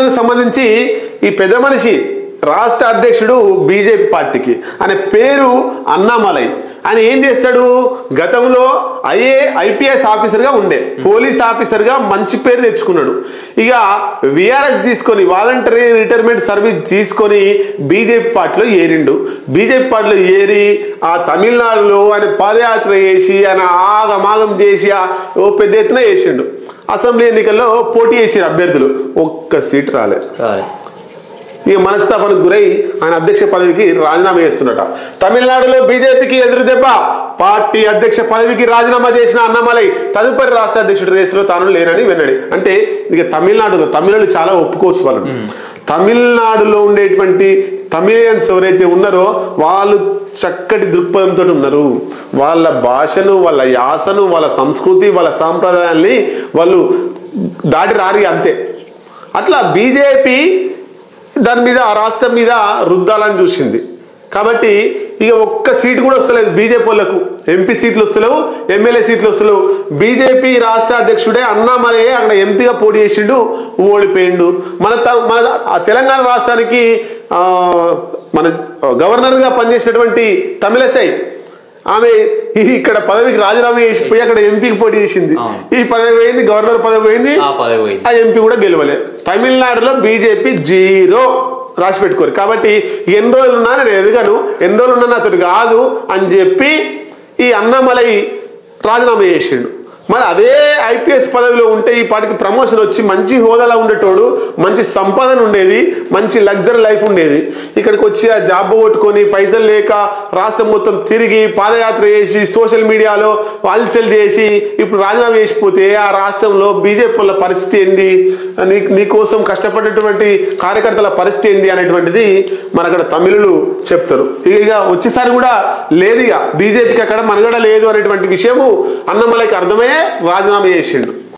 సంబంధించి ఈ పెద్ద మనిషి రాష్ట్ర అధ్యక్షుడు బీజేపీ పార్టీకి అనే పేరు అన్నామలై. ఆయన ఏం చేస్తాడు? గతంలో ఐపీఎస్ ఆఫీసర్గా ఉండే, పోలీస్ ఆఫీసర్గా మంచి పేరు తెచ్చుకున్నాడు. ఇక విఆర్ఎస్ తీసుకొని వాలంటరీ రిటైర్మెంట్ సర్వీస్ తీసుకొని బీజేపీ పార్టీలో ఏరిండు. బీజేపీ పార్టీలో ఏరి ఆ తమిళనాడులో ఆయన పాదయాత్ర చేసి ఆయన ఆగమాగం చేసి ఓ పెద్ద ఎత్తున చేసిండు. అసెంబ్లీ ఎన్నికల్లో పోటీ చేసిన అభ్యర్థులు ఒక్క సీట్ రాలేదు. ఇక మనస్తాపానికి గురై ఆయన అధ్యక్ష పదవికి రాజీనామా చేస్తున్నట. తమిళనాడులో బీజేపీకి ఎదురు దెబ్బ. పార్టీ అధ్యక్ష పదవికి రాజీనామా చేసిన అన్నామలై తదుపరి రాష్ట్ర అధ్యక్షుడి రేసులో తాను లేనని విన్నాడు. అంటే ఇక తమిళనాడు చాలా ఒప్పుకోవచ్చు వాళ్ళని. తమిళనాడులో ఉండేటువంటి తమిళియన్స్ ఎవరైతే ఉన్నారో వాళ్ళు చక్కటి దృక్పథంతో ఉన్నారు. వాళ్ళ భాషను, వాళ్ళ యాసను, వాళ్ళ సంస్కృతి, వాళ్ళ సాంప్రదాయాల్ని వాళ్ళు దాటి రారి అంతే. అట్లా బీజేపీ దాని మీద ఆ రాష్ట్రం మీద రుద్దాలని చూసింది. కాబట్టి ఇక ఒక్క సీటు కూడా వస్తలేదు బీజేపీ వాళ్ళకు. ఎంపీ సీట్లు వస్తలేవు, ఎమ్మెల్యే సీట్లు వస్తలేవు. బీజేపీ రాష్ట్ర అధ్యక్షుడే అన్నామలై అక్కడ ఎంపీగా పోటీ చేసిండు, ఓడిపోయిండు. మన తెలంగాణ రాష్ట్రానికి మన గవర్నర్గా పనిచేసినటువంటి తమిళసై ఆమె ఇక్కడ పదవికి రాజీనామా చేసిపోయి అక్కడ ఎంపీకి పోటీ చేసింది. ఈ పదవి పోయింది, గవర్నర్ పదవి పోయింది, ఆ ఎంపీ కూడా గెలవలే. తమిళనాడులో బీజేపీ 0 రాసి పెట్టుకోరు. కాబట్టి ఎన్ని రోజులు ఉన్నా నేను ఎదగను, ఎన్ని రోజులు ఉన్నా నాతోటి కాదు అని చెప్పి ఈ అన్నామలై రాజీనామా చేసిండు. మరి అదే ఐపీఎస్ పదవిలో ఉంటే ఈ పాటికి ప్రమోషన్ వచ్చి మంచి హోదాలో ఉండేటోడు, మంచి సంపాదన ఉండేది, మంచి లగ్జరీ లైఫ్ ఉండేది. ఇక్కడికి వచ్చి ఆ జాబ్ కొట్టుకొని పైసలు లేక రాష్ట్రం మొత్తం తిరిగి పాదయాత్ర చేసి సోషల్ మీడియాలో హల్చల్ చేసి ఇప్పుడు రాజీనామా చేసిపోతే ఆ రాష్ట్రంలో బీజేపీ వాళ్ళ పరిస్థితి ఏంది, నీకోసం కష్టపడేటువంటి కార్యకర్తల పరిస్థితి ఏంది అనేటువంటిది మన అక్కడ తమిళులు చెప్తారు. ఇక వచ్చేసారి కూడా లేదు, ఇక బీజేపీకి అక్కడ మనగడ లేదు అనేటువంటి విషయము అన్నమలైకి అర్థమయ్యే రాజీనామా చేసిండు.